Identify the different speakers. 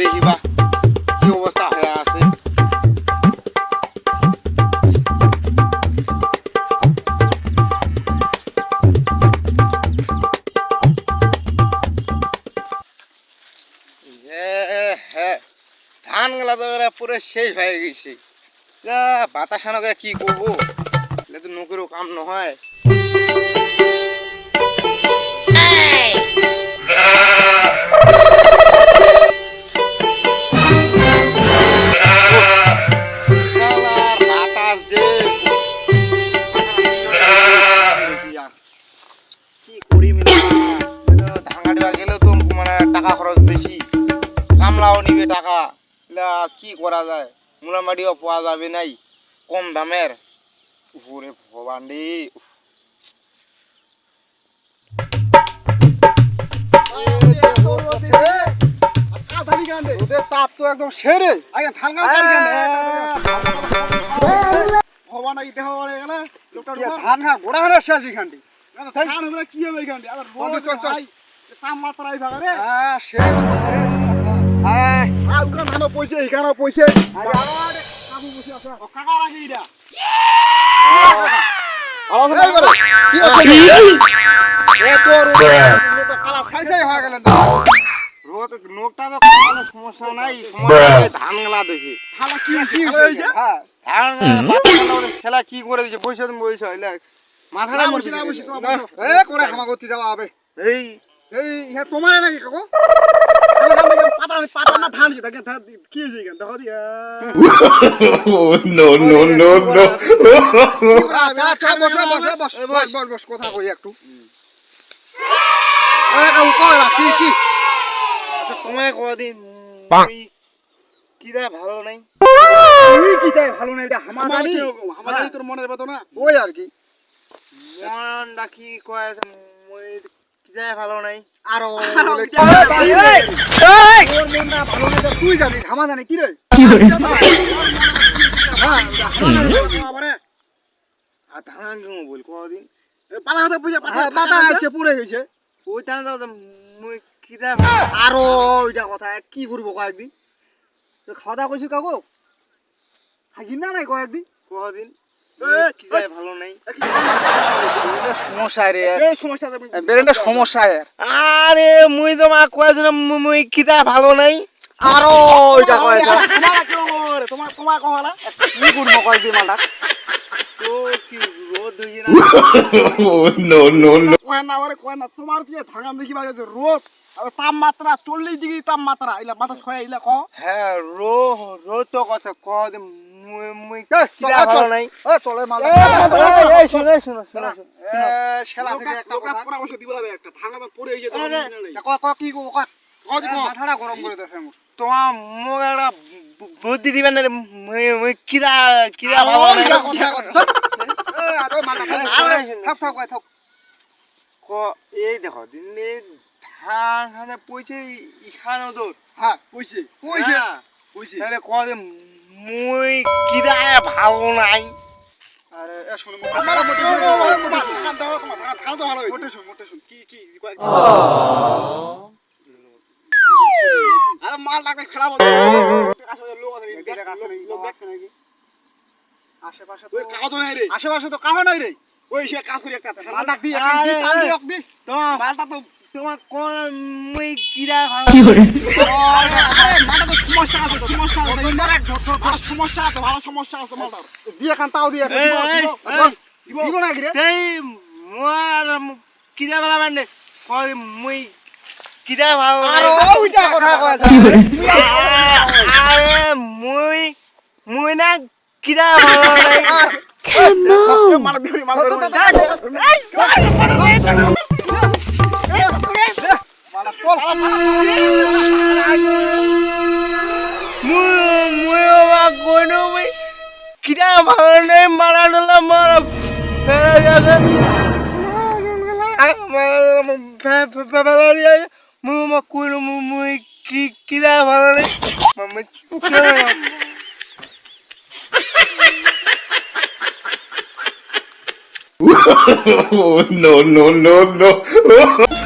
Speaker 1: দেখি বা কি অবস্থা হয়ে আছে। ধান গুলা তো পুরো শেষ হয়ে গেছে। বাতাস আনাকে কি করবো, এটা তো নৌকেরও কাম নয়। বাতাস যে কি করি ধাঙ্গা গেলেও তো মানে টাকা খরচ বেশি, কামলাও নিবে টাকা, কি করা যায়, মূলামাটিও পাওয়া যাবে নাই কম দামের। উপরে ভগবান রে, তাপ তো একদম সেরে ধান খা ঘোড়া ঘোড়া শেষ এখানটি কি হবে এখানটি তাপমাত্রায় ভাগা রে পয়সা এখানে পয়সা সমস্যা নাই, ধান গেলা দেখি খেলা কি করে দিচ্ছে বৈশা বৈশ মাথাটা করে ক্ষমা করতে যাওয়া হবে। এই তোমার নাকি কাকু পাতা না ধান কি দেখো দিয়া কথা কই একটু কি তোমায় কদিন কিরা ভালো নাই, ভালো নাই আমাদের তোর মনের কথা না ওই আর কি মন ডাকি কয় ভালো নাই। আরো তুই জানিস হামা জানি কি রে ধান বল কদিন পাতা আছে পুড়ে গেছে ওই টানা যাও কিরা আরো ওইটা কথা কি করবো কয়েকদিন খাওয়া দাওয়া করছি কাকু খাইছি না নাই কয়েকদিন কদিন ভালো নাই সমস্যা রে সমস্যা আরে মুই তোমা কয়েছিল মুই কিতা ভালো নাই আরো ওইটা কয়েছে তোমার তোমার কমালা কি করবো কয়েকদিন মালটা তো কি রোদ হই না নো নো নো কয় না তোমার কি ধাগাম দেখি বাজে রোদ আর তাপমাত্রা 40 ডিগ্রি তাপমাত্রা ইলা বাতাস হয় ইলা ক হ্যাঁ রোদ তো কথা ক মুই কিরা ভালো নাই ও চলে মাল এই শুনো শালা থেকে একটা পরামর্শ দিব লাগে একটা ধাঙ্গা পড়ে হইছে ক কি মাথাটা গরম করে দেছে তোমার মুখ একটা বুদ্ধি দিবেন না মুই কিরা ভালো নাই থাক ক এই দেখো দিনে ধান পয়সা ইখানো দূর হ্যাঁ পয়সা তাহলে কদিন মুই কিরা ভালো নাই। আরে শুনো আরে মাল টাকা খারাপ আশেপাশে তো কাহা নাই রে ওই সে কাজ করি একটা মাল ডাক দি মালটা তো তোমার কোন মুই কিরা ভালো আরে মালটা তো সমস্যা আছে ভালো সমস্যা আছে মালটা দিয়ে খান তাও দিয়ে দিব না কি রে এই মোর কিরা ভালো মানে কই মুই কিরা ভালো আরে ওইটা কথা কয় আরে মুই না কিরা ভালো নাই মাল দিবি মাল কিরা ভালো নেই মারা ডলা মারা কিরা ভালো নেই
Speaker 2: no.